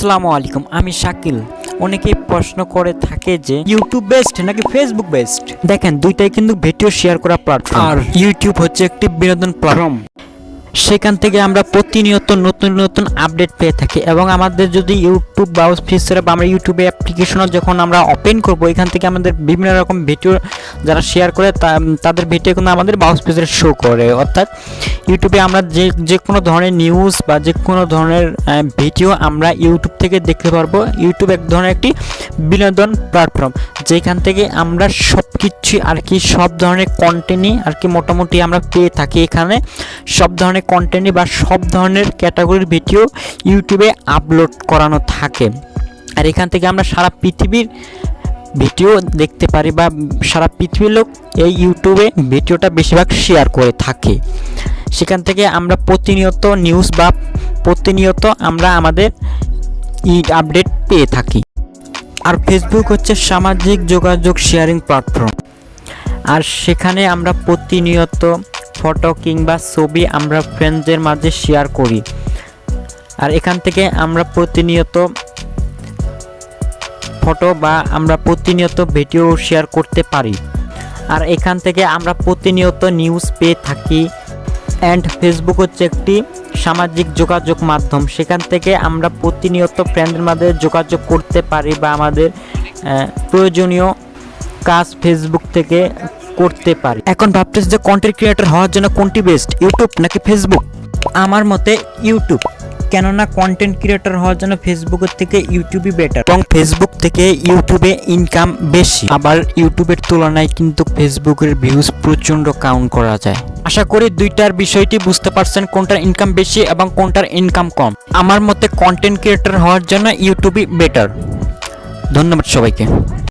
আসসালামু আলাইকুম, আমি শাকিল। অনেকেই প্রশ্ন করে থাকে যে ইউটিউব বেস্ট নাকি ফেসবুক বেস্ট। দেখেন, দুইটাই কিন্তু ভিডিও শেয়ার করা প্ল্যাটফর্ম, আর ইউটিউব হচ্ছে একটি বিনোদন প্ল্যাটফর্ম। সেখান থেকে আমরা প্রতিনিয়ত নতুন নতুন আপডেট পেয়ে থাকি, এবং আমাদের যদি ইউটিউব ব্রাউজ ফিচারে বা আমরা ইউটিউবে অ্যাপ্লিকেশনও যখন আমরা ওপেন করব, এখান থেকে আমাদের বিভিন্ন রকম ভিডিও যারা শেয়ার করে তাদের ভিডিও কিন্তু আমাদের ব্রাউজ ফিচারে শো করে। অর্থাৎ ইউটিউবে আমরা যে কোনো ধরনের নিউজ বা যে কোনো ধরনের ভিডিও আমরা ইউটিউব থেকে দেখতে পারবো। ইউটিউব এক ধরনের একটি বিনোদন প্ল্যাটফর্ম, যেখান থেকে আমরা সব কিছু আর কি সব ধরনের কন্টেন্টই আর কি মোটামুটি আমরা পেয়ে থাকি। এখানে সব ধরনের কন্টেন্টই বা সব ধরনের ক্যাটাগরির ভিডিও ইউটিউবে আপলোড করানো থাকে, আর এখান থেকে আমরা সারা পৃথিবীর ভিডিও দেখতে পারি, বা সারা পৃথিবীর লোক এই ইউটিউবে ভিডিওটা বেশিরভাগ শেয়ার করে থাকে। সেখান থেকে আমরা প্রতিনিয়ত নিউজ বা প্রতিনিয়ত আমরা আমাদের আপডেট পেয়ে থাকি। আর ফেসবুক হচ্ছে সামাজিক যোগাযোগ শেয়ারিং প্ল্যাটফর্ম, আর সেখানে আমরা প্রতিনিয়ত ফটো কিংবা ছবি আমরা ফ্রেন্ডদের মাঝে শেয়ার করি, আর এখান থেকে আমরা প্রতিনিয়ত ফটো বা আমরা প্রতিনিয়ত ভিডিও শেয়ার করতে পারি, আর এখান থেকে আমরা প্রতিনিয়ত নিউজ পেয়ে থাকি। অ্যান্ড ফেসবুক হচ্ছে একটি সামাজিক যোগাযোগ মাধ্যম, সেখান থেকে আমরা প্রতিনিয়ত ফ্রেন্ডদের মাঝে যোগাযোগ করতে পারি, বা আমাদের প্রয়োজনীয় কাজ ফেসবুক থেকে করতে পারি। এখন ভাবতেছি যে কন্টেন্ট ক্রিয়েটর হওয়ার জন্য কোনটি বেস্ট, ইউটিউব নাকি ফেসবুক? আমার মতে ইউটিউব, কেননা কন্টেন্ট ক্রিয়েটর হওয়ার জন্য ফেসবুকের থেকে ইউটিউবই বেটার, এবং ফেসবুক থেকে ইউটিউবে ইনকাম বেশি। আবার ইউটিউবের তুলনায় কিন্তু ফেসবুকের ভিউজ প্রচণ্ড কাউন্ট করা যায়। আশা করি দুইটার বিষয়টি বুঝতে পারছেন, কোনটার ইনকাম বেশি এবং কোনটার ইনকাম কম। আমার মতে কন্টেন্ট ক্রিয়েটর হওয়ার জন্য ইউটিউবই বেটার। ধন্যবাদ সবাইকে।